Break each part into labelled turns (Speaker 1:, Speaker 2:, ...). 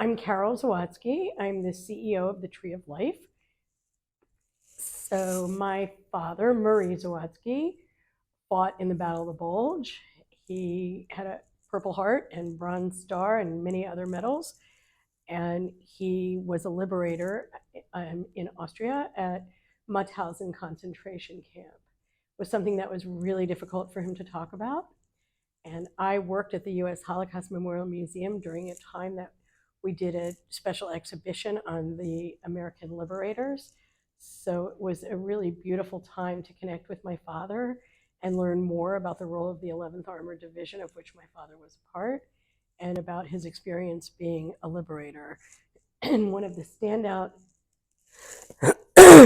Speaker 1: I'm Carole Zawatsky. I'm the CEO of the Tree of Life. So my father, Murray Zawatsky, fought in the Battle of the Bulge. He had a Purple Heart and Bronze Star and many other medals. And he was a liberator in Austria at Mauthausen concentration camp. It was something that was really difficult for him to talk about. And I worked at the U.S. Holocaust Memorial Museum during a time that we did a special exhibition on the American liberators. So it was a really beautiful time to connect with my father and learn more about the role of the 11th Armored Division, of which my father was a part, and about his experience being a liberator. And one of the standout,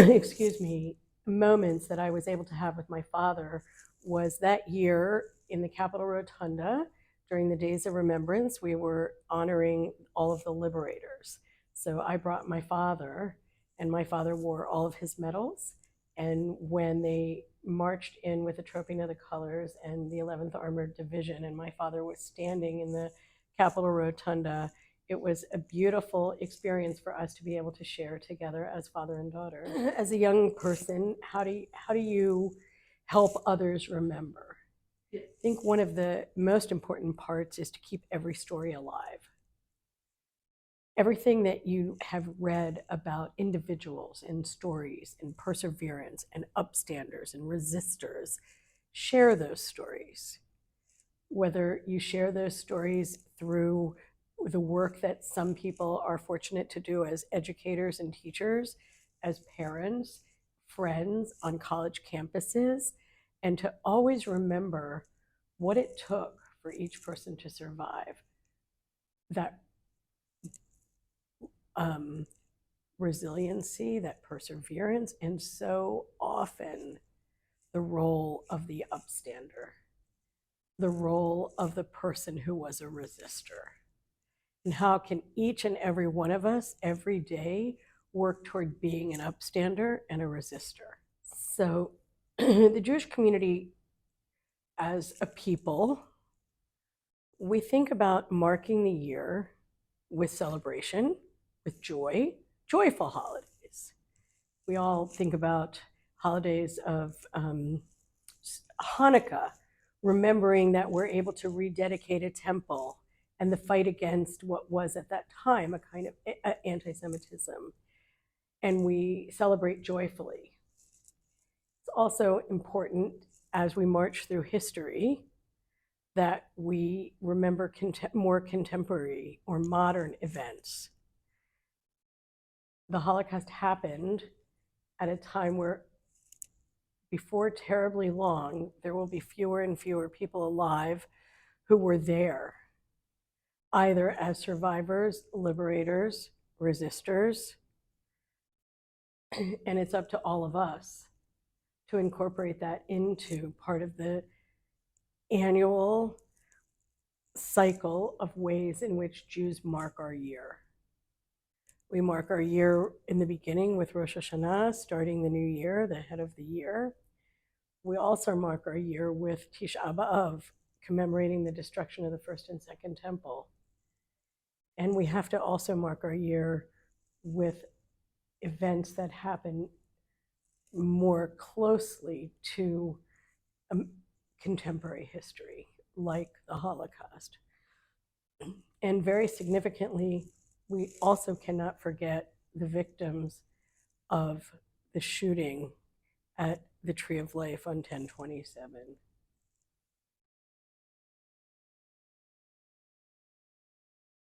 Speaker 1: excuse me, moments that I was able to have with my father was that year in the Capitol Rotunda. During the Days of Remembrance, we were honoring all of the liberators. So I brought my father, and my father wore all of his medals. And when they marched in with the Trophy of the Colors and the 11th Armored Division, and my father was standing in the Capitol Rotunda, it was a beautiful experience for us to be able to share together as father and daughter. As a young person, how do you help others remember? I think one of the most important parts is to keep every story alive. Everything that you have read about individuals and stories and perseverance and upstanders and resistors, share those stories. Whether you share those stories through the work that some people are fortunate to do as educators and teachers, as parents, friends on college campuses, and to always remember what it took for each person to survive. That resiliency, that perseverance, and so often the role of the upstander, the role of the person who was a resistor. And how can each and every one of us every day work toward being an upstander and a resistor? So the Jewish community as a people, we think about marking the year with celebration, with joy, joyful holidays. We all think about holidays of Hanukkah, remembering that we're able to rededicate a temple and the fight against what was at that time a kind of anti-Semitism. And we celebrate joyfully. It's also important as we march through history that we remember more contemporary or modern events. The Holocaust happened at a time where, before terribly long, there will be fewer and fewer people alive who were there, either as survivors, liberators, resistors, and it's up to all of us to incorporate that into part of the annual cycle of ways in which Jews mark our year. We mark our year in the beginning with Rosh Hashanah, starting the new year, the head of the year. We also mark our year with Tisha B'Av, commemorating the destruction of the first and second temple. And we have to also mark our year with events that happen more closely to contemporary history, like the Holocaust. And very significantly, we also cannot forget the victims of the shooting at the Tree of Life on 10/27.